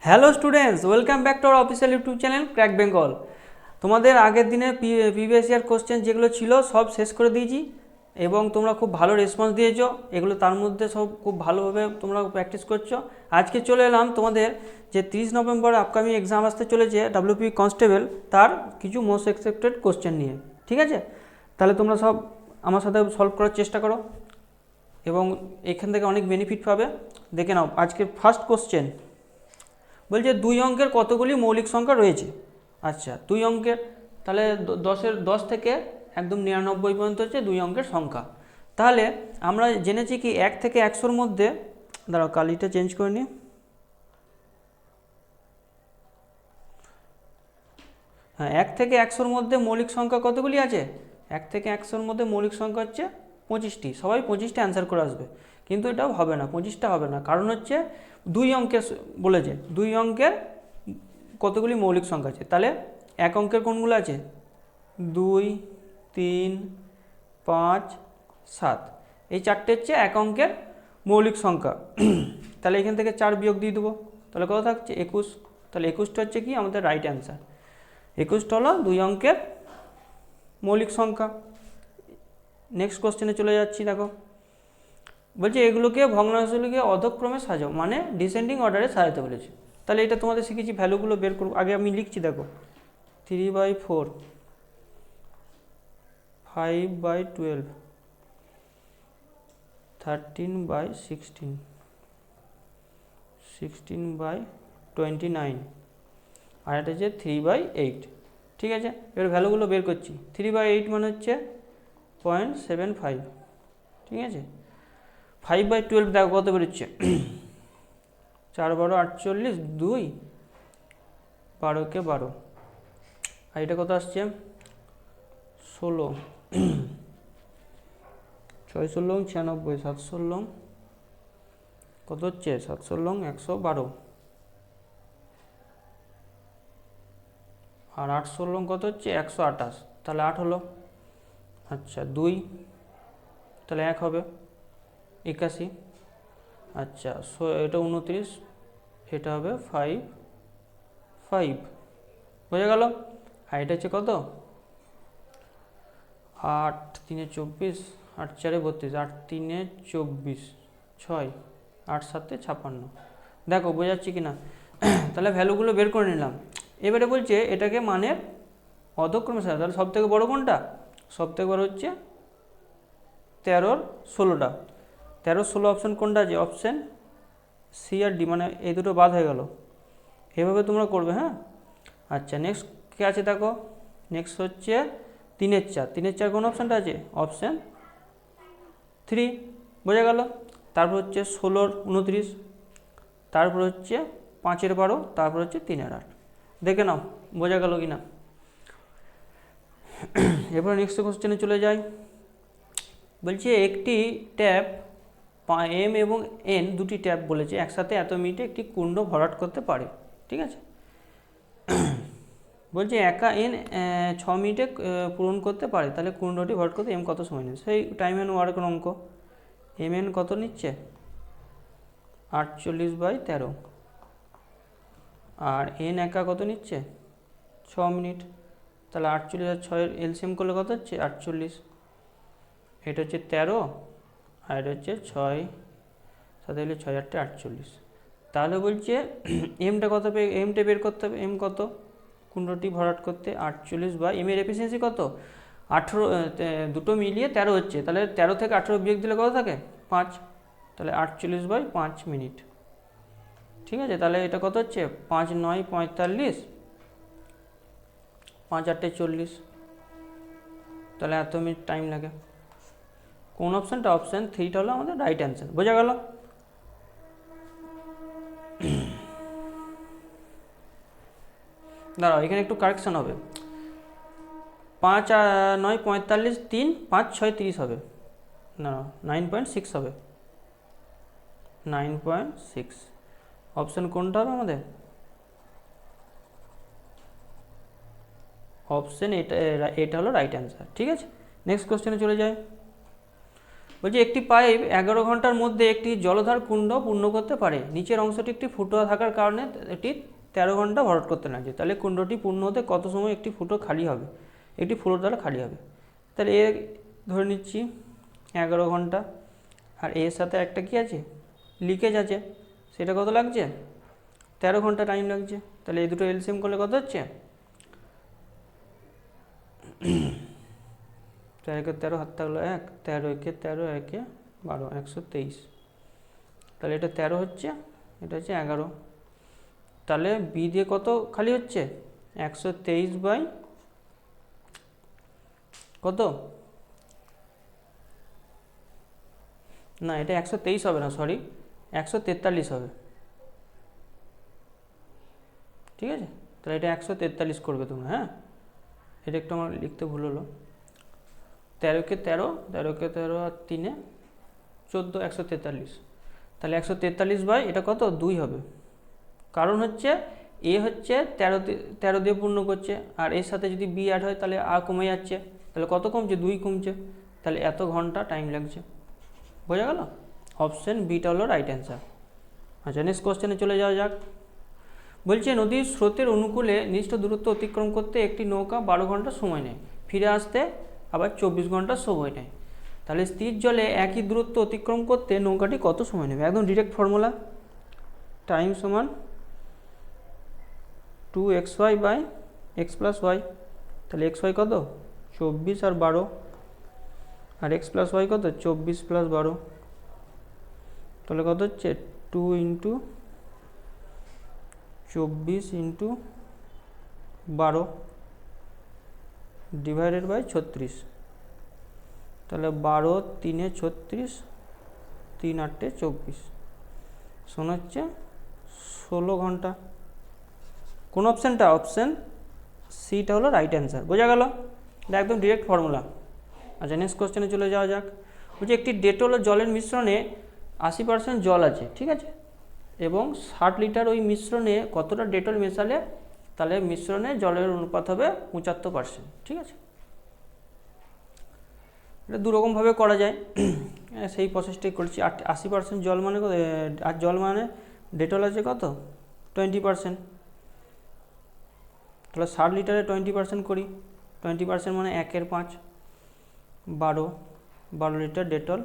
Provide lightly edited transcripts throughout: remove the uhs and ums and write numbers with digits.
Hello students, welcome back to our official YouTube channel crack Bengal. তোমাদের আগের দিনে previous year question যেগুলো ছিল সব শেষ করে দিয়েছি এবং তোমরা খুব ভালো রেসপন্স দিয়েছো। এগুলো তার মধ্যে সব খুব ভালোভাবে তোমরা প্র্যাকটিস করছো। আজকে চলে এলাম তোমাদের যে 30 নভেম্বর আপকামিং এক্সাম আসতে চলেছে WP কনস্টেবল, তার কিছু মোস্ট এক্সপেক্টেড কোশ্চেন নিয়ে। ঠিক আছে, তাহলে তোমরা সব আমার সাথে সলভ করার চেষ্টা করো এবং এখান থেকে অনেক বেনিফিট পাবে। দেখে নাও আজকের ফার্স্ট কোশ্চেন বলছে 2 অঙ্কের কতগুলি মৌলিক সংখ্যা রয়েছে। আচ্ছা, 2 অঙ্কের, তাহলে 10 থেকে একদম 99 পর্যন্ত হচ্ছে 2 অঙ্কের সংখ্যা। তাহলে আমরা জেনেছি কি 1 থেকে 100-র মধ্যে, দাঁড়াও কালিটা চেঞ্জ করে নিই। হ্যাঁ, 1 থেকে 100-র মধ্যে মৌলিক সংখ্যা কতগুলি আছে? 1 থেকে 100-র মধ্যে মৌলিক সংখ্যা হচ্ছে 25টি। সবাই 25টা অ্যান্সার করে আসবে, কিন্তু এটাও হবে না, 25টা হবে না, কারণ হচ্ছে 2 অঙ্কের বলেছে। 2 অঙ্কের কতগুলি মৌলিক সংখ্যা আছে, তাহলে 1 অঙ্কের কোনগুলো আছে? 2, 3, 5, 7, এই 4টে হচ্ছে 1 অঙ্কের মৌলিক সংখ্যা। তাহলে এখান থেকে 4 বিয়োগ দিয়ে দেবো, তাহলে কত থাকছে? 21। তাহলে 21টা হচ্ছে কি আমাদের রাইট অ্যান্সার। 21টা হলো 2 অঙ্কের মৌলিক সংখ্যা। নেক্সট কোশ্চেনে চলে যাচ্ছি। দেখো বলছে এগুলোকে ভগ্নাংশগুলোকে অধক্রমে সাজাও, মানে ডিসেন্ডিং অর্ডারে সাজাতে বলেছে। তাহলে এটা তোমাদের শিখেছি, ভ্যালুগুলো বের করবো। আগে আমি লিখছি, দেখো 3/4, 5/12, 13/16, 16/29, আর এটা হচ্ছে 3/8। ঠিক আছে, এবার ভ্যালুগুলো বের করছি। 3/8 মানে হচ্ছে 0.75। ঠিক আছে, 5/12 দেখো কত বেরোচ্ছে, 4 12 48, 2 12কে 12, আর এটা কত আসছে? 16, 6 16 96, 7 16 কত হচ্ছে? 7 16 112, আর 8 16 কত হচ্ছে? 128, তাহলে 8 হলো। আচ্ছা 2, তাহলে 1 হবে 81। আচ্ছা এটা 29, এটা হবে 5 5, বোঝা গেল। আর এটা হচ্ছে কত? 8 3 24, 8 4 32, 8 3 24, 6, 8 7 56। দেখো বোঝাচ্ছি কি না? তাহলে ভ্যালুগুলো বের করে নিলাম। এবারে বলছে এটাকে মানের অধক্রমে সাজা। তাহলে সব থেকে বড় কোনটা? সব থেকে বড় হচ্ছে 13 16টা। 13 16 অপশান কোনটা আছে? অপশান সি আর ডি, মানে এই দুটো বাদ হয়ে গেল। এভাবে তোমরা করবে। হ্যাঁ, আচ্ছা নেক্সট কে আছে দেখো। নেক্সট হচ্ছে 3 4। 3 4 কোন অপশানটা আছে? অপশান 3, বোঝা গেল। তারপর হচ্ছে 16 29, তারপর হচ্ছে 5 12, তারপর হচ্ছে 3 8। দেখে নাও বোঝা গেল কি না। এরপর নেক্সট কোশ্চেনে চলে যাই। বলছে একটি ট্যাপ এম এবং এন, দুটি ট্যাপ বলেছে একসাথে এত মিনিটে একটি কুণ্ড ভরাট করতে পারে। ঠিক আছে, বলছে একা এন 6 মিনিটে পূরণ করতে পারে, তাহলে কুণ্ডটি ভরাট করতে এম কত সময় নেয়? সেই টাইম অ্যান্ড ওয়ার্কের অঙ্ক। এম এন কত নিচ্ছে? 48/13, আর এন একা কত নিচ্ছে? 6 মিনিট। তাহলে 48 আর 6-এর এলসিএম করলে কত হচ্ছে? 48। এটা হচ্ছে 13, আর এটা হচ্ছে 6, সাথে হলে 6 8 48। তাহলে বলছে এমটা কত এমটা বের করতে হবে। এম কত কুণ্ডটি ভরাট করতে? 48, বা এম এর এফিসিয়েন্সি কত? 18, দুটো মিলিয়ে 13 হচ্ছে, তাহলে 13 থেকে 18 বিয়োগ দিলে কত থাকে? 5, তাহলে 48/5 মিনিট। ঠিক আছে, তাহলে এটা কত হচ্ছে? 5 9 45, 5 8 40, তাহলে এত মিনিট টাইম লাগে। কোন অপশানটা? অপশান 3টা হলো আমাদের রাইট অ্যান্সার। বোঝা গেল। দাঁড়াও এখানে একটু কারেকশান হবে। 5 9 45, 3 5 6 30 হবে না, 9.6 হবে, 9.6। অপশান কোনটা হবে আমাদের? অপশান এটা, এটা হলো রাইট অ্যান্সার। ঠিক আছে, নেক্সট কোশ্চেনে চলে যায়। বলছে একটি পাইপ 11 ঘন্টার মধ্যে একটি জলধার কুণ্ড পূর্ণ করতে পারে। নিচের অংশটি একটি ফুটো থাকার কারণে এটি 13 ঘন্টা ভরাট করতে লাগছে। তাহলে কুণ্ডটি পূর্ণ হতে কত সময় একটি ফুটো খালি হবে, একটি ফুটো দ্বারা খালি হবে। তাহলে এ ধরে নিচ্ছি 11 ঘন্টা, আর এর সাথে একটা কি আছে, লিকেজ আছে, সেটা কত লাগছে, 13 ঘন্টা টাইম লাগছে। তাহলে এই দুটো এলসিএম করলে কত হচ্ছে, 13 × 13 হাত থাকলো 1, 13 × 13 1 12, 123। তাহলে এটা 13 হচ্ছে, এটা হচ্ছে 11। তাহলে বি দিয়ে কত খালি হচ্ছে, 123 বাই কত, না এটা 123 হবে না, সরি 143 হবে, ঠিক আছে। তাহলে এটা 143 করবে তোমরা, হ্যাঁ, এটা একটু আমার লিখতে ভুল হলো। 13 × 13, 13 × 13 আর 3 14, 143। তাহলে 143 বাই এটা কত, 2 হবে। কারণ হচ্ছে এ হচ্ছে 13 দিয়ে পূর্ণ করছে, আর এর সাথে যদি বি অ্যাড হয় তাহলে আর কমে যাচ্ছে, তাহলে কত কমছে, 2 কমছে, তাহলে এত ঘন্টা টাইম লাগছে। বোঝা গেল? অপশন বিটা হলো রাইট অ্যান্সার। আচ্ছা, নেক্সট কোশ্চেনে চলে যাওয়া যাক। বলছে নদীর স্রোতের অনুকূলে নির্দিষ্ট দূরত্ব অতিক্রম করতে একটি নৌকা 12 ঘন্টা সময় নেয়, ফিরে আসতে আবার 24 ঘন্টা সময় নেয়। তাহলে স্থির জলে একই দূরত্ব অতিক্রম করতে নৌকাটি কত সময় নেবে? একদম ডিরেক্ট ফর্মুলা, টাইম সমান 2xy by x plus y. তাহলে xy কত, 24 আর 12, আর x প্লাস ওয়াই কত, 24 প্লাস 12। তাহলে কত হচ্ছে, 2 × 24 × 12 ডিভাইডেড বাই 36। তাহলে 12 3 36, 3 8 24, শোনা হচ্ছে 16 ঘন্টা। কোন অপশানটা, অপশান সিটা হলো রাইট অ্যান্সার। বোঝা গেল? এটা একদম ডিরেক্ট ফর্মুলা। আচ্ছা, নেক্সট কোশ্চেনে চলে যাওয়া যাক। বলছে একটি ডেটল ও জলের মিশ্রণে 80% জল আছে, ঠিক আছে, এবং 60 লিটার ওই মিশ্রণে কতটা ডেটল মেশালে তাহলে মিশ্রণে জলের অনুপাত হবে 75%, ঠিক আছে। এটা দুরকমভাবে করা যায়, সেই প্রসেসটাই করছি। 80% জল মানে কত, আর জল মানে ডেটল আছে কত, 20%। তাহলে 60 লিটারে 20% করি, 20% মানে 1/5, 12 লিটার ডেটল।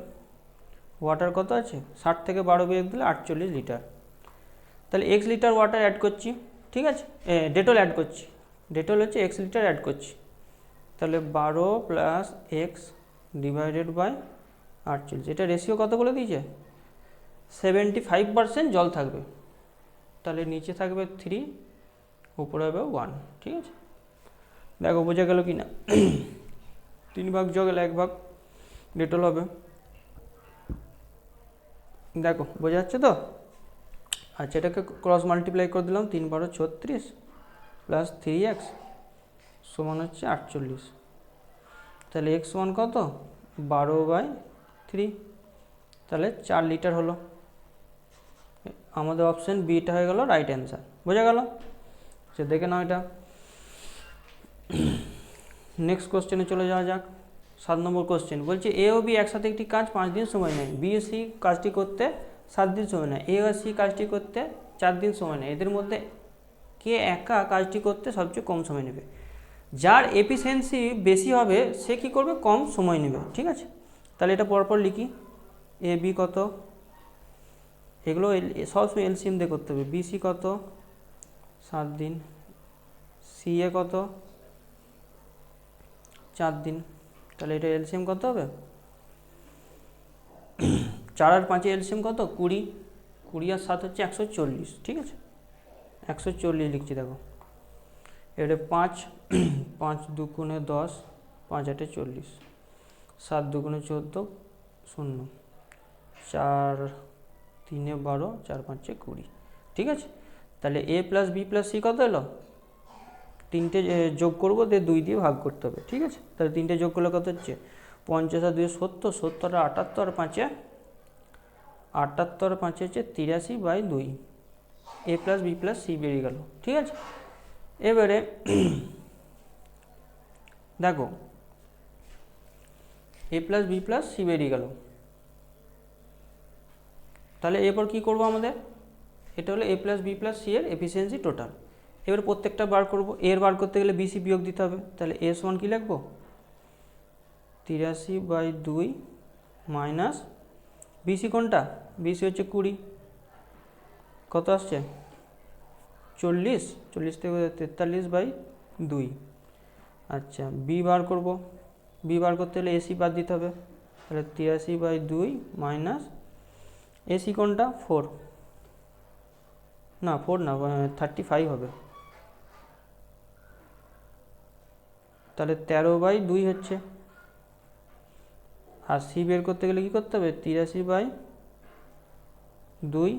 ওয়াটার কত আছে, 60 থেকে 12 বিয়োগ দিলে 48 লিটার। তাহলে x লিটার ওয়াটার অ্যাড করছি, ঠিক আছে, ডেটল অ্যাড করছি, ডেটল হচ্ছে x লিটার অ্যাড করছি। তাহলে 12 প্লাস x ডিভাইডেড বাই 48, এটা রেশিও কত বলে দিয়েছে, 75% জল থাকবে। তাহলে নিচে থাকবে 3, উপরে হবে 1, ঠিক আছে। দেখো বোঝা গেল কি না? 3 ভাগ জল 1 ভাগ ডেটল হবে। দেখো বোঝা যাচ্ছে তো? আচ্ছা, এটাকে ক্রস মাল্টিপ্লাই করে দিলাম, 3 × 12 36 প্লাস 3x সমান হচ্ছে 48। তাহলে x সমান কত, 12/3, তাহলে 4 লিটার হলো। আমাদের অপশন বিটা হয়ে গেল রাইট অ্যান্সার। বোঝা গেল? সে দেখে নাও এটা। নেক্সট কোশ্চেনে চলে যাওয়া যাক। 7 নম্বর কোশ্চেন বলছে এ ও বি একসাথে একটি কাজ 5 দিন সময় নেয়, বি ও সি কাজটি করতে 7 দিন সময় নেয়, এ ও সি কাজটি করতে 4 দিন সময় নেয়। এদের মধ্যে কে একা কাজটি করতে সবচেয়ে কম সময় নেবে? যার এফিসিয়েন্সি বেশি হবে সে কী করবে, কম সময় নেবে, ঠিক আছে। তাহলে এটা পরপর লিখি, এ বি কত, এগুলো সবসময় এলসিএম দিয়ে করতে হবে। বিসি কত, 7 দিন, সি এ কত, 4 দিন। তাহলে এটা এলসিএম কত হবে, 4 আর 5 এলসিএম কত, 20, 20 আর 7 হচ্ছে 140, ঠিক আছে, 140 লিখছি। দেখো এটা 5, 5 2 গুণে 10, 5 8 40, 7 2 গুণে 14, 0, 4 3 12, 4 5 20, ঠিক আছে। তাহলে এ প্লাস বি প্লাস সি কত এলো, 3টে যোগ করবো, দিয়ে 2 দিয়ে ভাগ করতে হবে, ঠিক আছে। তাহলে 3টে যোগ করলে কত হচ্ছে, 50 আর 2 70, 70 আর 78, আর 5 78 আর 5 হচ্ছে 83/2, এ প্লাস বি প্লাস সি বেরিয়ে গেল, ঠিক আছে। এবারে দেখো এ প্লাস বি প্লাস সি বেরিয়ে গেল, তাহলে এরপর কী করবো আমাদের, এটা হলো এ প্লাস বি প্লাস সি এর এফিসিয়েন্সি টোটাল। এবার প্রত্যেকটা বার করব, এর বার করতে গেলে বিসি বিয়োগ দিতে হবে, তাহলে এস ওয়ান কী লিখবো 83/2 মাইনাস বিসি কোনটা, বিসি হচ্ছে 20, কত আসছে 40, 40 থেকে 43/2। আচ্ছা বি বার করব, বি বার করতে হলে এসি বাদ দিতে হবে, তাহলে 83/2 মাইনাস এসি কোনটা 4, না 4 না 35 হবে, তাহলে 13/2 হচ্ছে। আর সি বের করতে গেলে কী করতে হবে 83/2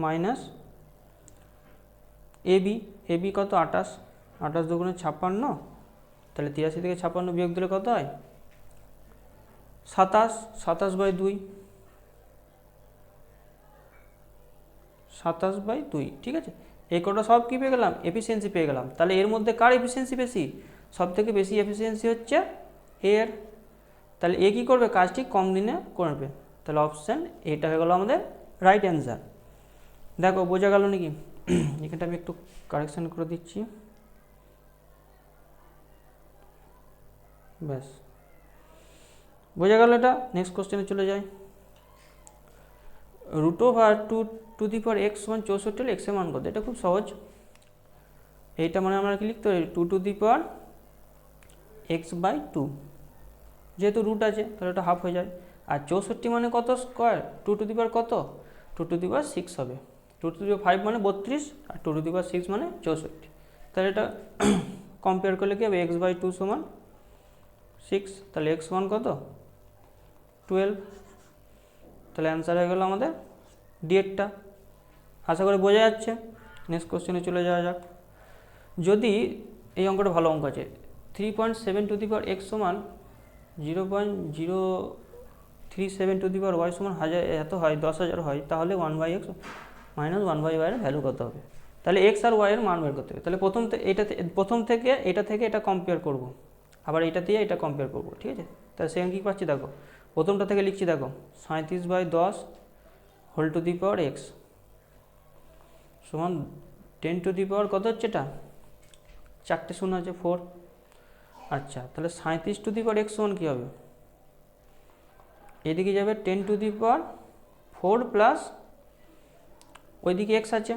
মাইনাস এবি, এবি কত 28, 28 দুগুণে 56, তাহলে 83 থেকে 56 বিয়োগ দিলে কত হয় 27, 27/2, 27/2, ঠিক আছে। এই কটা সব কী পেয়ে গেলাম, এফিসিয়েন্সি পেয়ে গেলাম। তাহলে এর মধ্যে কার এফিসিয়েন্সি বেশি, সব থেকে বেশি এফিসিয়েন্সি হচ্ছে এর। তাহলে এ কী করবে, কাজটি কম দিনে করবে, তাহলে অপশান এটা হয়ে গেল আমাদের রাইট অ্যান্সার। দেখো বোঝা গেল নাকি, এখানটা আমি একটু কারেকশান করে দিচ্ছি, ব্যাস বোঝা গেল এটা। নেক্সট কোশ্চেনে চলে যাই। Root over to the power x সমান 64 হলে এক্সের মান কত, এটা খুব সহজ। এইটা মানে আমরা কি লিখতে পারি 2 টু দি পাওয়ার x/2, যেহেতু রুট আছে তাহলে ওটা হাফ হয়ে যায়। আর 64 মানে কত স্কোয়ার, 2 টু দি পাওয়ার কত 2 টু দি পাওয়ার 6 হবে, 2 টু দি পাওয়ার 5 মানে 32, আর 2 টু দি পাওয়ার 6 মানে 64। তাহলে এটা কম্পেয়ার করলে কি হবে x/2 সমান 6, তাহলে x1 কত 12, তাহলে অ্যান্সার হয়ে গেল আমাদের ডি-এরটা। আশা করি বোঝা যাচ্ছে। নেক্সট কোশ্চেনে চলে যাওয়া যাক। যদি এই অঙ্কটা ভালো অঙ্ক আছে, 3.7 টু দি পাওয়ার এক্স সমান 0.037 টু দি পাওয়ার ওয়াই সমান 1000 এত হয় 10,000 হয়, তাহলে 1/x মাইনাস 1/y এর ভ্যালু কত হবে। তাহলে এক্স আর ওয়াই এর মান বের করতে হবে। তাহলে প্রথম থেকে এটা কম্পেয়ার করব, আবার এটা দিয়ে এটা কম্পেয়ার করব, ঠিক আছে। তাহলে সেখানে কী পাচ্ছি দেখো, প্রথমটা থেকে লিখছি দেখো 37/10 whole to the power x সমান 10 টু দি পাওয়ার কত হচ্ছে, এটা 4টে শূন্য আছে 4। আচ্ছা তাহলে 37 টু দি পাওয়ার এক্স সমান কী হবে, এদিকে যাবে 10 টু দি পাওয়ার 4 প্লাস ওইদিকে এক্স আছে,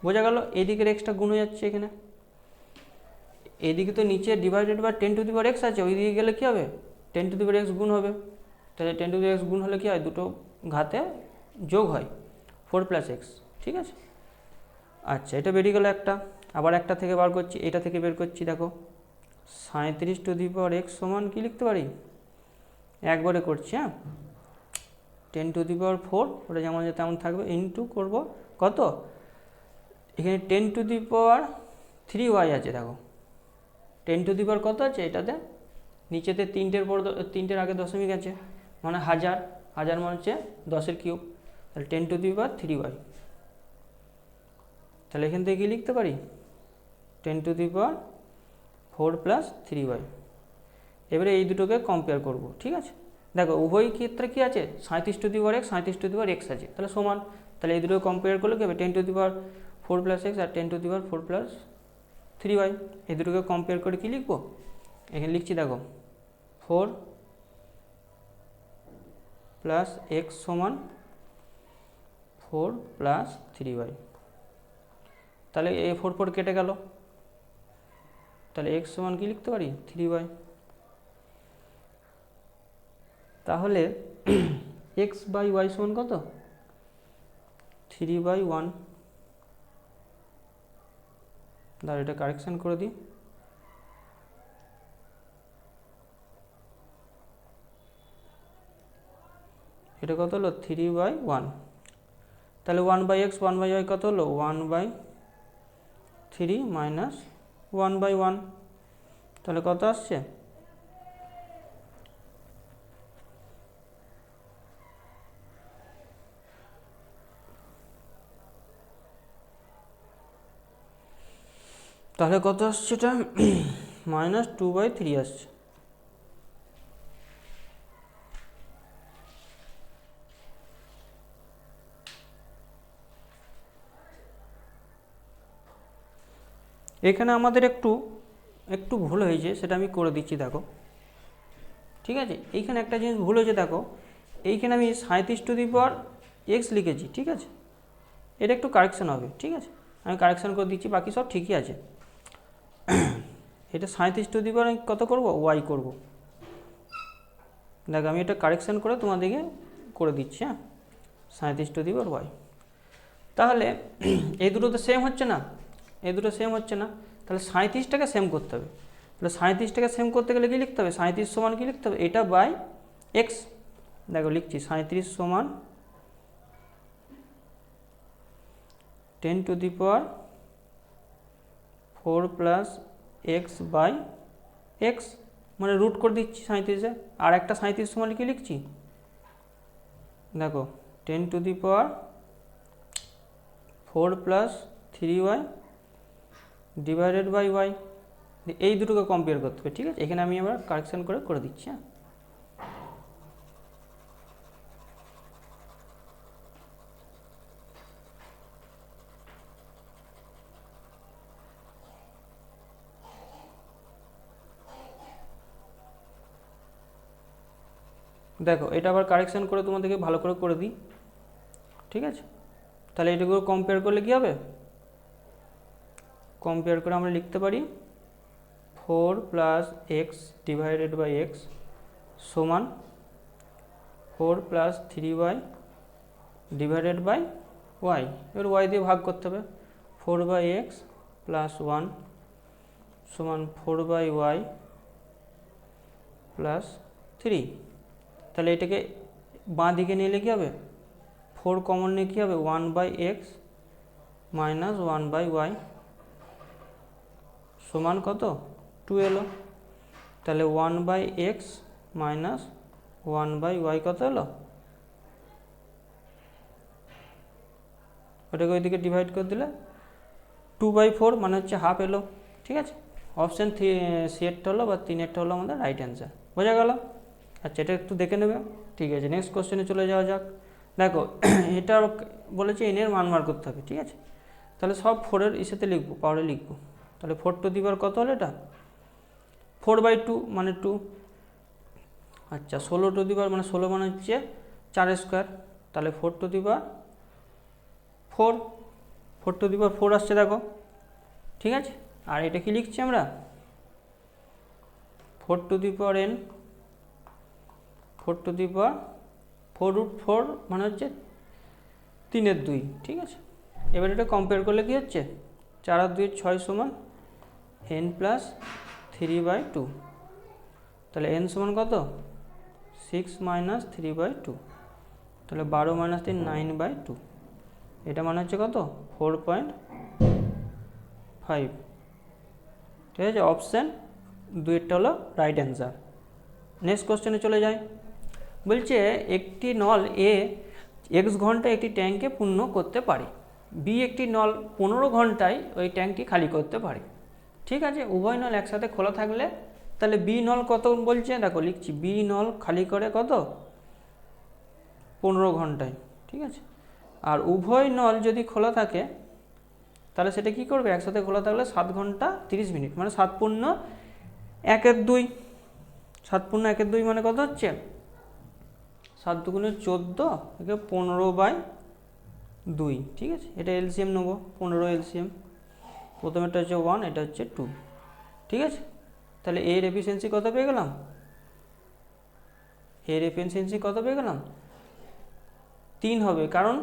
বোঝা গেল। এদিকের এক্সটা গুণ হয়ে যাচ্ছে এখানে, এদিকে তো নিচে divided by 10 to the power x আছে, ওই দিকে গেলে কী হবে 10 টু দি পাওয়ার এক্স গুণ হবে। তাহলে 10 টু দি এক্স গুণ হলে কী হয়, দুটো ঘাতে যোগ হয় 4 প্লাস এক্স, ঠিক আছে। আচ্ছা এটা বেরিয়ে গেল একটা, আবার একটা থেকে বার করছি, এটা থেকে বের করছি দেখো 37 টু দি পাওয়ার এক্স সমান কী লিখতে পারি, একবারে করছি, হ্যাঁ 10 টু দি পাওয়ার 4, ওটা যেমন যে তেমন থাকবে, ইনটু করব কত, এখানে 10 টু দি পাওয়ার 3y আছে দেখো, 10 টু দি পাওয়ার কত আছে এটাতে, নিচেতে 3টের আগে দশমিক আছে, মানে 1000, 1000 মানে হচ্ছে 10 কিউব, তাহলে 10 টু দি পাওয়ার 3y। তাহলে এখান থেকে কী লিখতে পারি 10 to the power 4 plus 3y। এবারে এই দুটোকে কম্পেয়ার করব, ঠিক আছে। দেখো উভয় ক্ষেত্রে কী আছে 37 two the power x, 37 two the power x আছে, তাহলে সমান। তাহলে এই দুটোকে কম্পেয়ার করলে কী হবে 10 to the power 4 plus x আর 10 to the power 4 plus 3y, এই দুটোকে কম্পেয়ার করে কী লিখবো, এখানে লিখছি দেখো 4 প্লাস এক্স সমান 4 প্লাস 3y। তাহলে এই 4 কেটে গেল, তাহলে এক্স সমান কী লিখতে পারি 3y। তাহলে এক্স বাই ওয়াই সমান কত 3/1। দাঁড়া এটা কারেকশান করে দিই, এটা কত হলো 3/1, তাহলে 1/x 1/y কত হলো 1/3 মাইনাস 1/1, তাহলে কত আসছে, তাহলে কত আসছে এটা -2/3 আসছে। এখানে আমাদের একটু ভুল হয়েছে, সেটা আমি করে দিচ্ছি দেখো। ঠিক আছে, এইখানে একটা জিনিস ভুল হয়েছে দেখো, এইখানে আমি 37x লিখেছি। ঠিক আছে, এটা একটু কারেকশন হবে। ঠিক আছে, আমি কারেকশন করে দিচ্ছি, বাকি সব ঠিকই আছে। এটা 37 আমি কত করব, y করব। দেখো আমি এটা কারেকশন করে তোমাদেরকে করে দিচ্ছি। হ্যাঁ, 37y। তাহলে এই দুটো তো সেম হচ্ছে না, এই দুটো সেম হচ্ছে না, তাহলে 37টাকে সেম করতে হবে। তাহলে 37টাকে সেম করতে গেলে কী লিখতে হবে, 37 সমান কী লিখতে হবে, এটা বাই এক্স। দেখো লিখছি 37 সমান 10⁴ প্লাস এক্স বাই এক্স, মানে রুট করে দিচ্ছি 37-এ। আর একটা 37 সমান কী লিখছি, দেখো 10⁴ plus 3y divided by Y. এই দুটোকে কম্পেয়ার করতে হবে। ঠিক আছে, এখানে আমি আবার কারেকশন করে দিচ্ছি। হ্যাঁ, দেখো এটা আবার কারেকশন করে তোমাদেরকে ভালো করে দিই। ঠিক আছে, তাহলে এটাকে কম্পেয়ার করলে কী হবে, কম্পেয়ার করে আমরা লিখতে পারি 4 plus x divided by x সমান 4 plus 3y divided by y. এবার ওয়াই দিয়ে ভাগ করতে হবে। 4 বাই এক্স প্লাস 1 সমান 4 বাই ওয়াই প্লাস 3। তাহলে এটাকে বাঁ দিকে নিলে কী হবে, 4 কমন নিয়ে কী হবে, 1 by x minus 1 by y সমান কত, 2 এলো। তাহলে 1 by x minus 1 by y কত এলো, ওটাকে ওইদিকে ডিভাইড করে দিলে 2/4 মানে হচ্ছে হাফ এলো। ঠিক আছে, অপশান সিয়েরটা হলো বা 3-এরটা হলো আমাদের রাইট অ্যান্সার। বোঝা গেল? আচ্ছা, এটা একটু দেখে নেবে। ঠিক আছে, নেক্সট কোশ্চেনে চলে যাওয়া যাক। দেখো এটা বলেছে এন এর মান বার করতে হবে। ঠিক আছে, তাহলে সব 4-এর ইসেতে লিখবো, পাওয়ারে লিখবো। তাহলে 4 কত হলো, এটা 4/2 মানে 2। আচ্ছা, 16 মানে 16 মানে হচ্ছে 4 স্কোয়ার, তাহলে 4 আসছে দেখো। ঠিক আছে, আর এটা কি লিখছি আমরা, 4n 4 মানে হচ্ছে 3/2। ঠিক আছে, এবার এটা কম্পেয়ার করলে কি হচ্ছে, 4 আর 2 6 সমান n প্লাস 3/2। তাহলে n সমান কত, 6 মাইনাস 3/2। তাহলে 12 মাইনাস 3 9/2। এটা মানে হচ্ছে কত, 4.5। ঠিক আছে, অপশান 2-এরটা হলো রাইট অ্যান্সার। নেক্সট কোশ্চেনে চলে যায়। বলছে একটি নল এ x ঘন্টায় একটি ট্যাঙ্কে পূর্ণ করতে পারে, বি একটি নল 15 ঘন্টায় ওই ট্যাঙ্কটি খালি করতে পারে। ঠিক আছে, উভয় নল একসাথে খোলা থাকলে তাহলে বি নল কত বলছে, দেখো লিখছি, বি নল খালি করে কত, 15 ঘন্টায়। ঠিক আছে, আর উভয় নল যদি খোলা থাকে তাহলে সেটা কি করবে, একসাথে খোলা থাকলে 7 ঘন্টা 30 মিনিট, মানে 7 পূর্ণ 1/2। 7 পূর্ণ 1/2 মানে কত হচ্ছে, 7 দুগুণে 14, 15/2। ঠিক আছে, এটা এলসিএম নেবো, 15 এলসিএম। প্রথমেরটা হচ্ছে 1, এটা হচ্ছে 2। ঠিক আছে, তাহলে এর এফিসিয়েন্সি কত পেয়ে গেলাম, এর এফিসিয়েন্সি কত পেয়ে গেলাম, 3 হবে। কারণ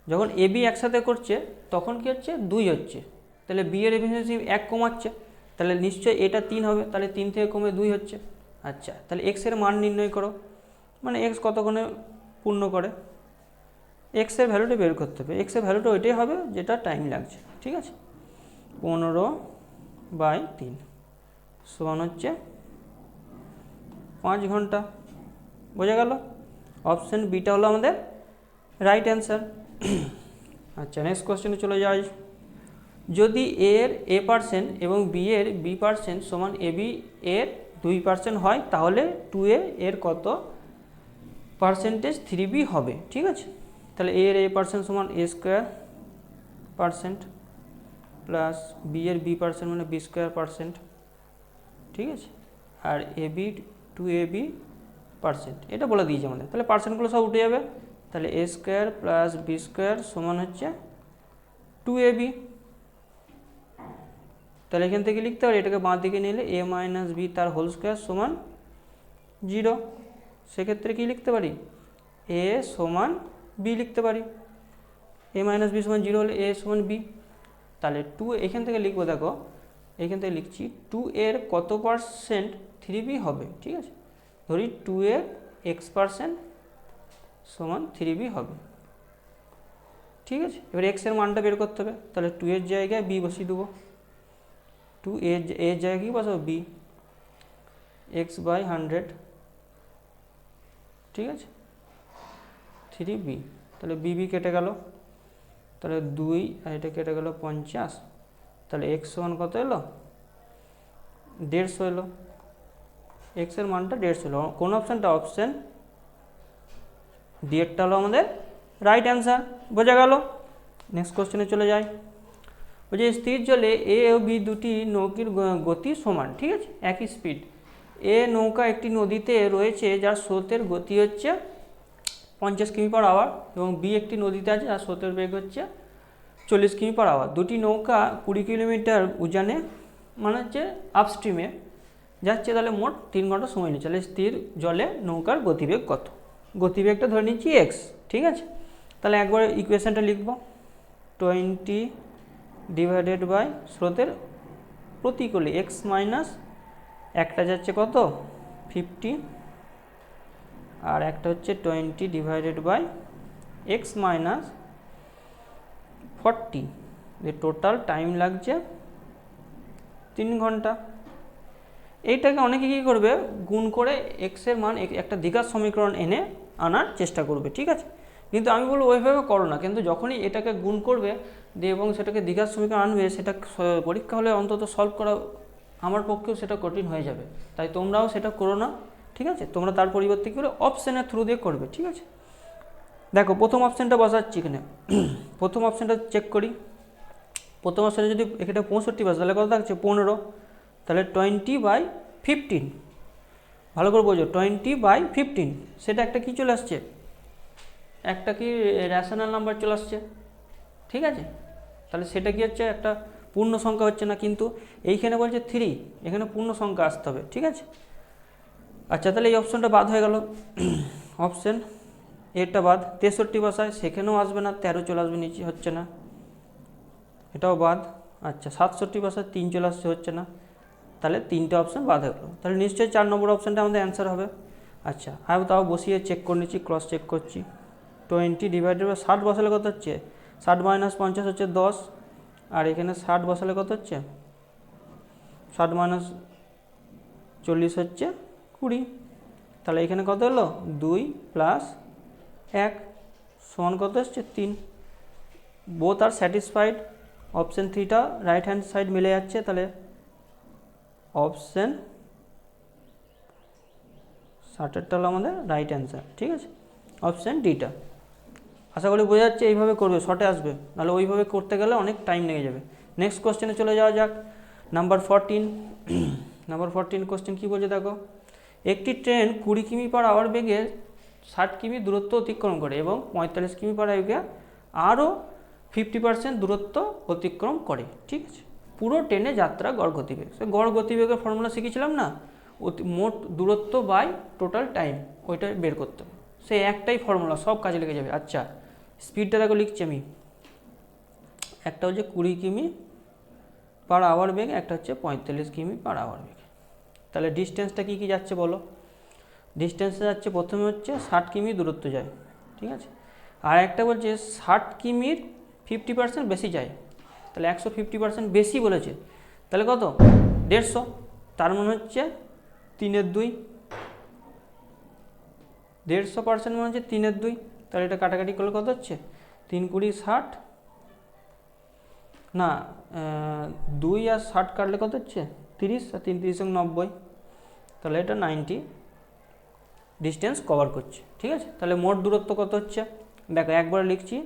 যখন এ বি একসাথে করছে তখন কি হচ্ছে, 2 হচ্ছে। তাহলে বি এর এফিসিয়েন্সি 1 কমাচ্ছে, তাহলে নিশ্চয়ই এটা 3 হবে। তাহলে 3 থেকে কমে 2 হচ্ছে। আচ্ছা, তাহলে এক্সের মান নির্ণয় করো, মানে এক্স কতক্ষণে পূর্ণ করে, এক্সের ভ্যালুটা বের করতে হবে। এক্সের ভ্যালুটা ওইটাই হবে যেটা টাইম লাগছে। ঠিক আছে, 15/3 সমান হচ্ছে 5 ঘন্টা। বোঝা গেল? অপশান বিটা হলো আমাদের রাইট অ্যান্সার। আচ্ছা, নেক্সট কোশ্চেনে চলে যাই। যদি এর a% এবং বি এর b% সমান ab এর 2% হয়, তাহলে 2a এর কত পার্সেন্টেজ 3b হবে। ঠিক আছে, তাহলে a এর a% সমান a² পার্সেন্ট প্লাস বি এর বি পার্সেন্ট মানে বি স্কোয়ার পার্সেন্ট, ঠিক আছে, আর A B two A B percent, এটা বলে দিয়েছে আমাদের। তাহলে পার্সেন্টগুলো সব উঠে যাবে, তাহলে এ স্কোয়ার প্লাস বি স্কোয়ার সমান হচ্ছে 2ab। তাহলে এখান থেকে লিখতে পারি, এটাকে বাঁ দিকে নিলে a মাইনাস বি তার হোল স্কোয়ার সমান 0। সেক্ষেত্রে কি লিখতে পারি, a সমান b লিখতে পারি, a মাইনাস বি সমান 0 হলে a সমান b। তাহলে 2 এখান থেকে লিখবো, দেখো এখান থেকে লিখছি 2 এর কত পার্সেন্ট 3b হবে, ঠিক আছে, ধরি 2 এর x% সমান 3b হবে, ঠিক আছে। এবার x এর মানটা বের করতে হবে, তাহলে 2 এর জায়গায় b বসিয়ে দেবো, 2 এর জায়গায় কি বসাবো b, x বাই 100, ঠিক আছে, 3b। তাহলে b কেটে গেল, তাহলে 2 আর এটা কেটে গেল 50, তাহলে x সমান কত এলো, 150 এলো, x এর মানটা 150 এলো। কোন অপশানটা, অপশান ডি এরটা হলো আমাদের রাইট অ্যান্সার, বোঝা গেল। নেক্সট কোশ্চেনে চলে যাই। বলছে স্থির জলে এ ও বি দুটি নৌকির গতি সমান, ঠিক আছে, একই স্পিড। এ নৌকা একটি নদীতে রয়েছে যার স্রোতের গতি হচ্ছে 50 কিমি/আওয়ার এবং বি একটি নদীতে আছে যার স্রোতের বেগ হচ্ছে 40 কিমি/আওয়ার। দুটি নৌকা 20 কিলোমিটার উজানে মানে হচ্ছে আপস্ট্রিমে যাচ্ছে, তাহলে মোট 3 ঘন্টা সময় নিচ্ছে। তাহলে স্থির জলে নৌকার গতিবেগ কত? গতিবেগটা ধরে নিচ্ছি এক্স, ঠিক আছে। তাহলে একবার ইকুয়েশনটা লিখব, 20 ডিভাইডেড বাই স্রোতের প্রতিকূলে এক্স মাইনাস একটা যাচ্ছে কত 50 আর একটা হচ্ছে 20 ডিভাইডেড বাই এক্স মাইনাস 40, এর টোটাল টাইম লাগছে 3 ঘন্টা। এইটাকে অনেকে কী করবে, গুণ করে এক্সের মান একটা দ্বিঘাত সমীকরণ এনে আনার চেষ্টা করবে, ঠিক আছে। কিন্তু আমি বলবো ওইভাবে করো না, কিন্তু যখনই এটাকে গুণ করবে দিয়ে এবং সেটাকে দ্বিঘাত সমীকরণ আনবে, সেটা পরীক্ষা হলে অন্তত সলভ করা আমার পক্ষেও সেটা কঠিন হয়ে যাবে। তাই তোমরাও সেটা করো না, ঠিক আছে। তোমরা তার পরিবর্তে কী করে অপশানের থ্রু দিয়ে করবে, ঠিক আছে। দেখো প্রথম অপশানটা বসাচ্ছি এখানে, প্রথম অপশানটা চেক করি। প্রথম অপশানে যদি এখানে 65 বসে তাহলে কত থাকছে 15, তাহলে 20/15, ভালো করে বোঝো, 20/15, সেটা একটা কি চলে আসছে, একটা কি রেশনাল নাম্বার চলে আসছে, ঠিক আছে। তাহলে সেটা কি হচ্ছে, একটা পূর্ণ সংখ্যা হচ্ছে না, কিন্তু এইখানে বলছে 3, এখানে পূর্ণ সংখ্যা আসতে হবে, ঠিক আছে। আচ্ছা, তাহলে এই অপশানটা বাদ হয়ে গেল, অপশান এটা বাদ। 63 বসায়, সেখানেও আসবে না, 13 চলে আসবে নিচে, হচ্ছে না, এটাও বাদ। আচ্ছা, 67 বসায় 3 চলে আসছে, হচ্ছে না, তাহলে 3টে অপশান বাদ হয়ে গেলো। তাহলে নিশ্চয়ই 4 নম্বর অপশানটা আমাদের অ্যান্সার হবে। আচ্ছা, আমি তাও বসিয়ে চেক করে নিচ্ছি, ক্রস চেক করছি। 20 ডিভাইডেড বাই 60 বসালে কত হচ্ছে, 60 মাইনাস 50 হচ্ছে 10, আর এখানে 60 বসালে কত হচ্ছে, 60 মাইনাস 40 হচ্ছে 20। তাহলে এখানে কত হলো, 2 প্লাস 1 সমান কত হচ্ছে 3। বোথ আর স্যাটিসফাইড, অপশান 3টা রাইট হ্যান্ড সাইড মিলে যাচ্ছে, তাহলে অপশান 60টা হলো আমাদের রাইট অ্যান্সার, ঠিক আছে, অপশান ডিটা। আশা করি বোঝা যাচ্ছে, এইভাবে করবে, শর্টে আসবে, নাহলে ওইভাবে করতে গেলে অনেক টাইম লেগে যাবে। নেক্সট কোশ্চেনে চলে যাওয়া যাক, নাম্বার 14। নাম্বার 14 কোশ্চেন কী বলছে দেখো, একটি ট্রেন 20 কিমি/আওয়ার বেগে 60 কিমি দূরত্ব অতিক্রম করে এবং 45 কিমি/আওয়ার বেগে আরও 50% দূরত্ব অতিক্রম করে, ঠিক আছে। পুরো ট্রেনে যাত্রা গড় গতিবেগ, সে গড় গতিবেগের ফর্মুলা শিখেছিলাম না, মোট দূরত্ব বাই টোটাল টাইম, ওইটা বের করতে হবে। সে একটাই ফর্মুলা, সব কাজে লেগে যাবে। আচ্ছা, স্পিডটা দেখো লিখছি আমি, একটা হচ্ছে 20 কিমি/আওয়ার বেগ, একটা হচ্ছে 45 কিমি/আওয়ার বেগ। তাহলে ডিস্টেন্সটা কী কী যাচ্ছে বলো, ডিস্টেন্সে যাচ্ছে প্রথমে হচ্ছে 60 কিমি দূরত্ব যায়, ঠিক আছে, আর একটা বলছে 60 কিমির 50% বেশি যায়, তাহলে 150% বেশি বলেছে, তাহলে কত 150, তার মানে হচ্ছে 3/2, 150% মানে হচ্ছে 3/2, তাহলে এটা কাটাকাটি করলে কত হচ্ছে 3 20 60, না 2 আর 60 কাটলে কত হচ্ছে 30, আর 3 30 90, তাহলে এটা 90 ডিস্টেন্স কভার করছে, ঠিক আছে। তাহলে মোট দূরত্ব কত হচ্ছে দেখো, একবার লিখছি,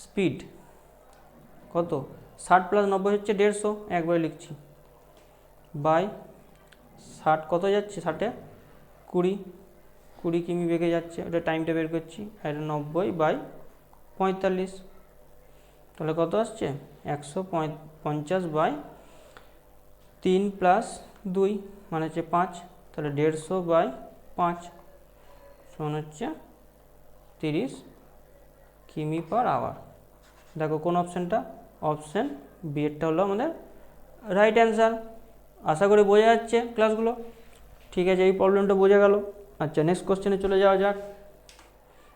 স্পিড কত 60 + 90 হচ্ছে 150, একবারে লিখছি, বাই 60 কত যাচ্ছে, 60-এ 20 কিমি বেগে যাচ্ছে, ওটা টাইমটা বের করছি, আর 90/45, তাহলে কত আসছে 150/3 + 2 মানে হচ্ছে 5, তাহলে 150/5 সমান হচ্ছে 30 কিমি/আওয়ার। দেখো কোন অপশানটা, অপশান বি এরটা হলো আমাদের রাইট অ্যান্সার। আশা করি বোঝা যাচ্ছে ক্লাসগুলো, ঠিক আছে, এই প্রবলেমটা বোঝা গেল। আচ্ছা, নেক্সট কোশ্চেনে চলে যাওয়া যাক।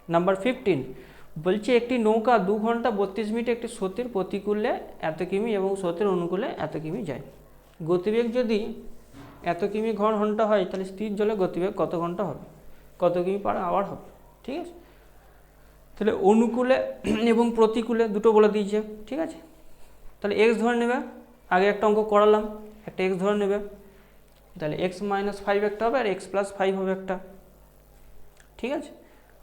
নাম্বার 15 বলছে একটি নৌকা 2 ঘন্টা 32 মিনিটে একটি স্রোতের প্রতিকূলে এত কিমি এবং স্রোতের অনুকূলে এত কিমি যায়। গতিবেগ যদি এত কিমি ঘন্টা হয়, তাহলে স্থির জলে গতিবেগ কত ঘন্টা হবে, কত কিমি/আওয়ার হবে, ঠিক আছে। তাহলে অনুকূলে এবং প্রতিকূলে দুটো বলে দিয়েছে, ঠিক আছে। তাহলে এক্স ধরে নেবে, আগে একটা অঙ্ক করালাম, একটা এক্স ধরে নেবে, তাহলে x-5 একটা হবে আর x+5 হবে একটা, ঠিক আছে।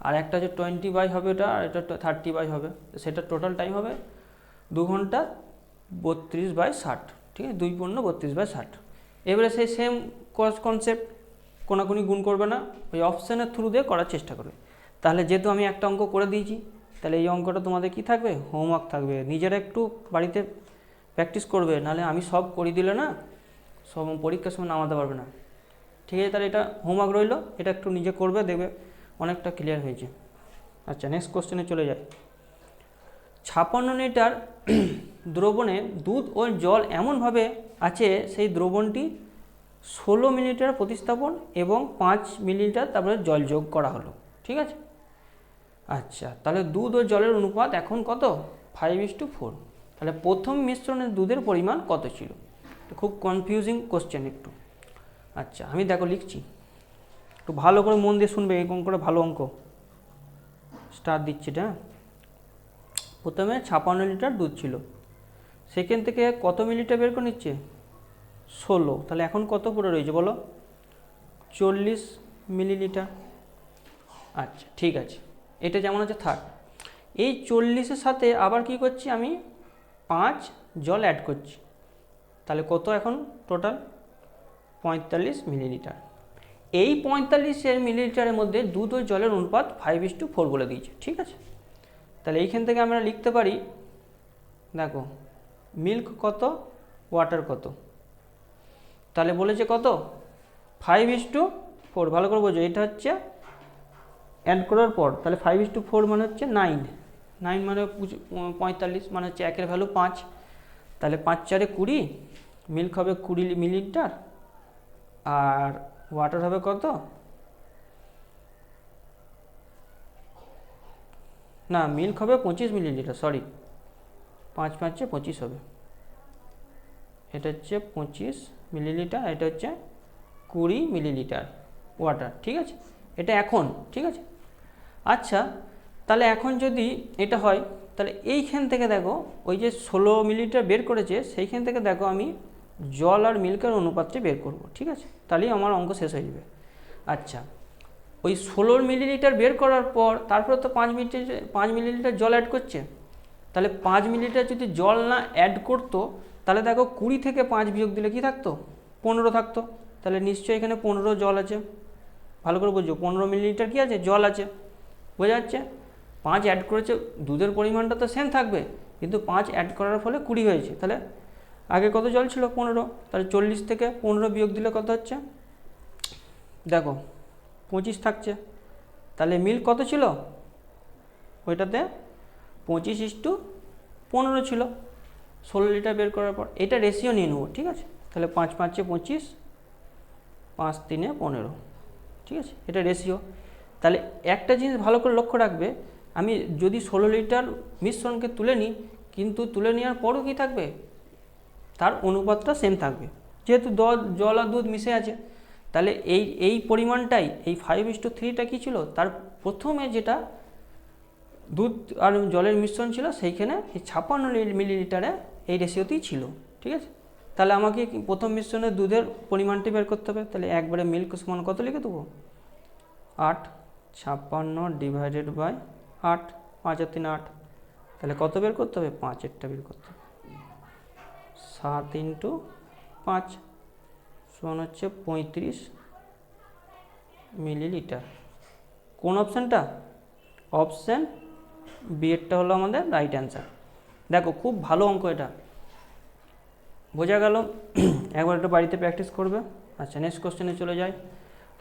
আর একটা হচ্ছে 20 হবে এটা, আর এটা 30 হবে, সেটা টোটাল টাইম হবে 2 ঘন্টা 32/60, ঠিক আছে, 2 × 32/60। এবারে সেই সেম কনসেপ্ট, কোনাকুনি গুণ করবে না, ওই অপশানের থ্রু দিয়ে করার চেষ্টা করবে। তাহলে যেহেতু আমি একটা অঙ্ক করে দিয়েছি, তাহলে এই অঙ্কটা তোমাদের কি থাকবে, হোমওয়ার্ক থাকবে, নিজেরা একটু বাড়িতে প্র্যাকটিস করবে, নাহলে আমি সব করে দিলে না সব পরীক্ষার সময় নামাতে পারবে না, ঠিক আছে। তাহলে এটা হোমওয়ার্ক রইলো, এটা একটু নিজে করবে, দেখবে অনেকটা ক্লিয়ার হয়েছে। আচ্ছা, নেক্সট কোশ্চেনে চলে যায়। 56 লিটার দ্রবণে দুধ ও জল এমনভাবে আছে সেই দ্রবণটি 16 মিলিলিটার প্রতিস্থাপন এবং 5 মিলিলিটার তারপরে জল যোগ করা হলো, ঠিক আছে। আচ্ছা, তাহলে দুধ ও জলের অনুপাত এখন কত, 5:4। তাহলে প্রথম মিশ্রণের দুধের পরিমাণ কত ছিল, খুব কনফিউজিং কোশ্চেন একটু। আচ্ছা, আমি দেখো লিখছি, একটু ভালো করে মন দিয়ে শুনবে, এই অঙ্কটা ভালো অঙ্ক, স্টার দিচ্ছি এটা। প্রথমে 56 লিটার দুধ ছিল, সেখান থেকে কত মিলিলিটার বের করে নিচ্ছে, 16, তাহলে এখন কত পড়ে রয়েছে বলো, 40 মিলিলিটার। আচ্ছা, ঠিক আছে, এটা যেমন আছে থাক। এই 40-এর সাথে আবার কি করছি আমি, 5 জল অ্যাড করছি, তাহলে কত এখন টোটাল 45 মিলিলিটার। এই 45 মিলিলিটারের মধ্যে দুধ ও জলের অনুপাত 5:4 বলে দিয়েছে, ঠিক আছে। তাহলে এইখান থেকে আমরা লিখতে পারি, দেখো মিল্ক কত, ওয়াটার কত, তাহলে বলেছে কত 5:4, ভালো করে বোঝো, এটা হচ্ছে অ্যাড করার পর, তাহলে 5:4 মানে হচ্ছে 9 মানে 45, মানে হচ্ছে একের ভ্যালু 5, তাহলে 5 × 4 = 20, মিল্ক হবে 20 মিলিলিটার, আর ওয়াটার হবে কত, না মিল্ক হবে 25 মিলিলিটার, সরি 5 × 5 = 25 হবে, এটা হচ্ছে 25 মিলিলিটার, এটা হচ্ছে 20 মিলিলিটার ওয়াটার, ঠিক আছে, এটা এখন, ঠিক আছে। আচ্ছা, তাহলে এখন যদি এটা হয়, তাহলে এইখান থেকে দেখো ওই যে 16 মিলিলিটার বের করেছে, সেইখান থেকে দেখো আমি জল আর মিল্কের অনুপাতটি বের করব, ঠিক আছে, তাহলেই আমার অঙ্ক শেষ হয়ে যাবে। আচ্ছা, ওই 16 মিলিলিটার বের করার পর তারপরে তো 5 মিলিলিটার জল অ্যাড করছে, তাহলে 5 মিলিলিটার যদি জল না অ্যাড করতো, তাহলে দেখো 20 থেকে 5 বিয়োগ দিলে কি থাকতো, 15 থাকতো, তাহলে নিশ্চয়ই এখানে 15 জল আছে, ভালো করে বুঝো, 15 মিলিলিটার কি আছে, জল আছে, বোঝা যাচ্ছে। 5 অ্যাড করেছে, দুধের পরিমাণটা তো সেম থাকবে, কিন্তু 5 অ্যাড করার ফলে 20 হয়েছে, তাহলে আগে কত জল ছিল, 15, তাহলে 40 থেকে 15 বিয়োগ দিলে কত হচ্ছে, দেখো 25 থাকছে। তাহলে মিল্ক কত ছিল, ওইটাতে 25:15 ছিল 16 লিটার বের করার পর, এটা রেশিও নিয়ে নেবো, ঠিক আছে। তাহলে 5 × 5 = 25, 5 × 3 = 15, ঠিক আছে, এটা রেশিও। তাহলে একটা জিনিস ভালো করে লক্ষ্য রাখবে, আমি যদি 16 লিটার মিশ্রণকে তুলে নিই, কিন্তু তুলে নেওয়ার পরও কী থাকবে, তার অনুপাতটা সেম থাকবে, যেহেতু জল আর দুধ মিশে আছে। তাহলে এই পরিমাণটাই, এই 5:3টা কী ছিল, তার প্রথমে যেটা দুধ আর জলের মিশ্রণ ছিল, সেইখানে এই 56 মিলিলিটারে এই রেশিওতেই ছিল, ঠিক আছে। তাহলে আমাকে প্রথম মিশ্রণের দুধের পরিমাণটি বের করতে হবে, তাহলে একবারে মিল্ক সমান কত লিখে দেবো, 8, 56 / 8, 5 × 3 = 8, তাহলে কত বের করতে হবে, 5-এরটা বের করতে হবে, 7 ইন্টু 5 সমান হচ্ছে 35 মিলিলিটার। কোন অপশানটা? অপশান বি এরটা হলো আমাদের রাইট অ্যান্সার। দেখো খুব ভালো অঙ্ক এটা, বোঝা গেল? একবার একটু বাড়িতে প্র্যাকটিস করবে। আচ্ছা নেক্সট কোশ্চেনে চলে যাই।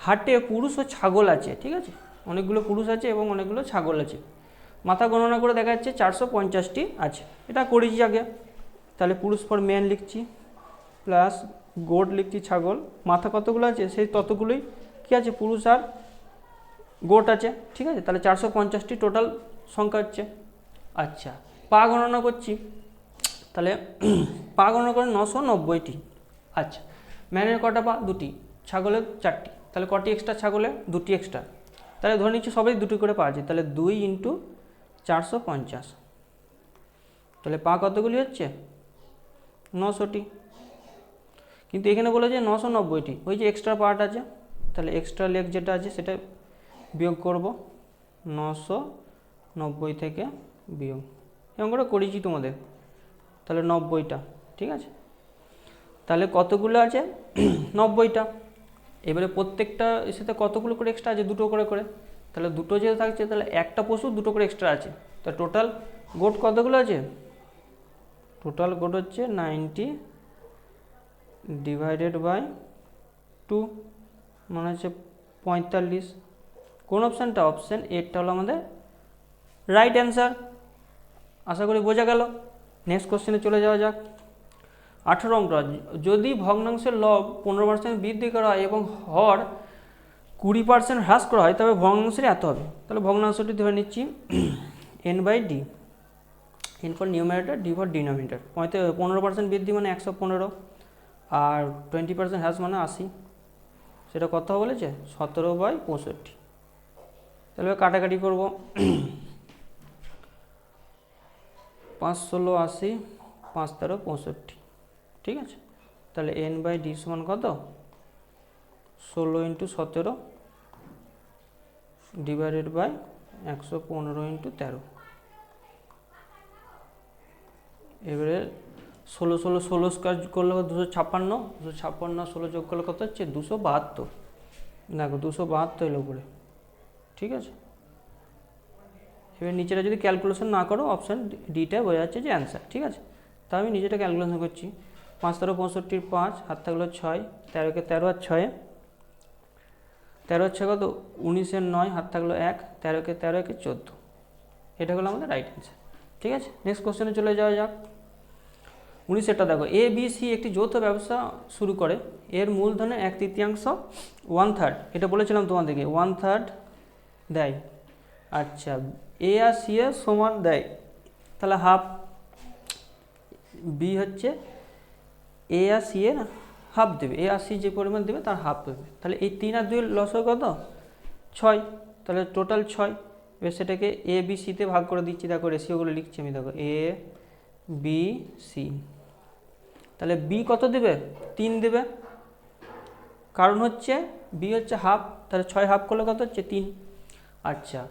হাটে পুরুষ ও ছাগল আছে, ঠিক আছে, অনেকগুলো পুরুষ আছে এবং অনেকগুলো ছাগল আছে। মাথা গণনা করে দেখা যাচ্ছে 450টি আছে। এটা করেছি আগে, তাহলে পুরুষ পর মেন লিখছি, প্লাস গোট লিখছি ছাগল। মাথা কতগুলো আছে সেই ততগুলোই কী আছে, পুরুষ আর গোট আছে, ঠিক আছে। তাহলে 450টি টোটাল সংখ্যা হচ্ছে। আচ্ছা পা গণনা করছি, তাহলে পা গণনা করে 990টি। আচ্ছা ম্যানের কটা পা? 2টি, ছাগলের 4টি, তাহলে কটি এক্সট্রা ছাগলে? 2টি এক্সট্রা। তাহলে ধরে নিচ্ছি সবাই 2টি করে পা আছে, তাহলে 2 ইন্টু 450, তাহলে পা কতগুলি হচ্ছে? 900টি। কিন্তু এখানে বলেছে 990টি, ওই যে এক্সট্রা পার্ট আছে, তাহলে এক্সট্রা লেগ যেটা আছে সেটা বিয়োগ করব, 990 থেকে বিয়োগ, এরকম করে করেছি তোমাদের। তাহলে 90টা, ঠিক আছে। তাহলে কতগুলো আছে? 90টা। এবারে প্রত্যেকটা এর সাথে কতগুলো করে এক্সট্রা আছে? 2টো করে করে। তাহলে 2টো যেহেতু থাকছে, তাহলে একটা পশু 2টো করে এক্সট্রা আছে। তা টোটাল গোট কতগুলো আছে? টোটাল গোট হচ্ছে 90 ডিভাইডেড বাই 2, মানে হচ্ছে 45। কোন অপশানটা? অপশান এরটা হলো আমাদের রাইট অ্যান্সার। আশা করি বোঝা গেল। নেক্সট কোশ্চেনে চলে যাওয়া যাক। 18 অঙ্কটা, যদি ভগ্নাংশের লব 15% বৃদ্ধি করা হয় এবং হর 20% হ্রাস করা হয়, তবে ভগ্নাংশের এত হবে। তাহলে ভগ্নাংশটি ধরে নিচ্ছি n/d, n for numerator, d for denominator. 15% বৃদ্ধি মানে 115, আর 20% হ্রাস মানে 80। সেটা কত বলেছে? 17/65। তাহলে কাটাকাটি করব, 5 16 80, 5 13 65, ঠিক আছে। তাহলে n/d সমান কত? 16 ইন্টু 17 ডিভাইডেড বাই 115 ইন্টু 13। এবারে 16 16 16 স্কোয়ার করলে 256, 256 16 যোগ করলে কত হচ্ছে? 272। দেখো 272 এলো উপরে, ঠিক আছে। এবার নিচেটা যদি ক্যালকুলেশন না করো, অপশান ডিটা বোঝা যাচ্ছে যে অ্যান্সার, ঠিক আছে। তা আমি নিচেটা ক্যালকুলেশন করছি। 5 13 65, 5 হাত থাকলো 6, 13কে 13 আর 6, 13 হচ্ছে কত? 19 এর 9, হাত থাকলো 1, 13কে 13 একে 14। এটা হলো আমাদের রাইট অ্যান্সার, ঠিক আছে। নেক্সট কোশ্চেনে চলে যাওয়া যাক। 19টা দেখো, এ বি সি একটি যৌথ ব্যবসা শুরু করে, এর মূলধনের 1/3, 1/3, এটা বলেছিলাম তোমাদেরকে 1/3 দেয়। আচ্ছা এ আর সি এর সমান দেয়, তাহলে হাফ। বি হচ্ছে এ আর সি এর হাফ দেবে, এ আর সি যে পরিমাণ দেবে তার হাফ দেবে। তাহলে এই 3 আর 2 লস হয় কত? 6, তাহলে টোটাল 6। এবার সেটাকে এ বি সিতে ভাগ করে দিচ্ছি, দেখো রেশিওগুলো লিখছি আমি, দেখো এ বি সি। তাহলে বি কত দেবে? 3 দেবে, কারণ হচ্ছে বি হচ্ছে হাফ, তাহলে 6 হাফ করলে কত হচ্ছে? 3। আচ্ছা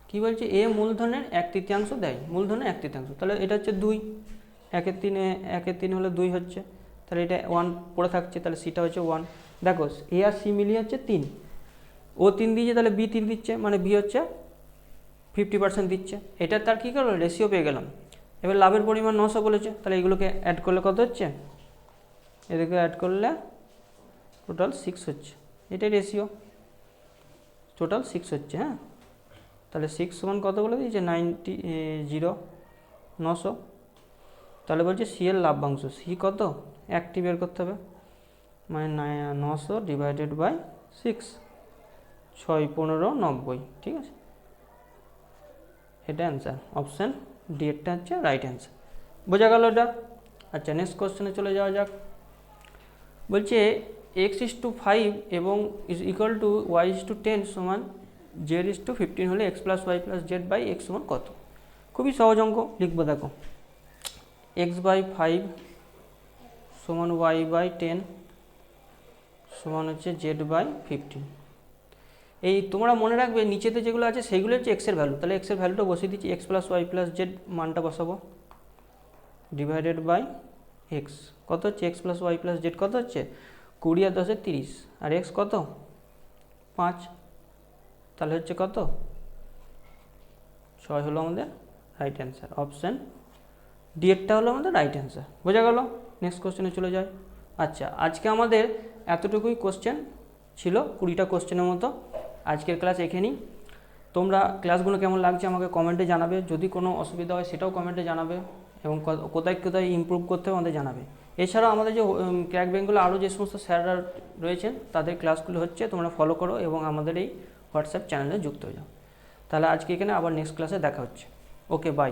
কি বলছে? এ মূলধনের 1/3 দেয়, মূলধনের 1/3, তাহলে এটা হচ্ছে 2, 1/3 হলে 2 হচ্ছে, তাহলে এটা 1 পড়ে থাকছে, তাহলে সিটা হচ্ছে 1। দেখো এ আর সি মিলিয়ে হচ্ছে 3, ও 3 দিয়েছে, তাহলে বি 3 দিচ্ছে, মানে বি হচ্ছে 50% দিচ্ছে। এটা তার কী করলো? রেশিও পেয়ে গেলাম। এবার লাভের পরিমাণ 900 বলেছে, তাহলে এগুলোকে অ্যাড করলে কত হচ্ছে? এদেরকে অ্যাড করলে টোটাল 6 হচ্ছে, এটাই রেশিও, টোটাল 6 হচ্ছে। হ্যাঁ, তাহলে 6 সমান কত বলে দিয়েছে? 900। তাহলে বলছে সি এর লাভ্যাংশ, সি কত? 1টি বের করতে হবে, মানে 900 ডিভাইডেড বাই 6, 6 15 90, ঠিক আছে। এটা অ্যান্সার, অপশান ডি এরটা হচ্ছে রাইট অ্যান্সার। বোঝা গেল এটা? আচ্ছা নেক্সট কোশ্চেনে চলে যাওয়া যাক। বলছে x/5 এবং ইকুয়াল টু y/10 সমান z/15 হলে x+y+z/x সমান কত? খুবই সহজ অঙ্ক, লিখবো দেখো, x/5 সমান y/10 সমান হচ্ছে z/15। এই তোমরা মনে রাখবে নিচেতে যেগুলো আছে সেইগুলো হচ্ছে এক্সের ভ্যালু, তাহলে এক্সের ভ্যালুটা বসিয়ে দিচ্ছি, x+y+z মানটা বসাবো, ডিভাইডেড বাই এক্স কত হচ্ছে x plus y plus z কত হচ্ছে 20 আর 10 30 আর এক্স কত 5, তাহলে হচ্ছে কত 6 হলো আমাদের রাইট অ্যান্সার। অপশান ডি এরটা হলো আমাদের রাইট অ্যান্সার। বোঝা গেল? নেক্সট কোশ্চেনে চলে যায়। আচ্ছা, আজকে আমাদের এতটুকুই কোশ্চেন ছিল, 20টা কোশ্চেনের মতো। আজকের ক্লাস এখানেই। তোমরা ক্লাসগুলো কেমন লাগছে আমাকে কমেন্টে জানাবে, যদি কোনো অসুবিধা হয় সেটাও কমেন্টে জানাবে, এবং কোথায় কোথায় ইমপ্রুভ করতে হবে আমাদের জানাবে। এছাড়াও আমাদের যে ক্র্যাক বেঙ্গলে আরও যে সমস্ত স্যাররা রয়েছেন তাদের ক্লাসগুলো হচ্ছে, তোমরা ফলো করো এবং আমাদের এই হোয়াটসঅ্যাপ চ্যানেলে যুক্ত হয়ে যাও। তাহলে আজকে এখানে আবার নেক্সট ক্লাসে দেখা হচ্ছে। ওকে, বাই।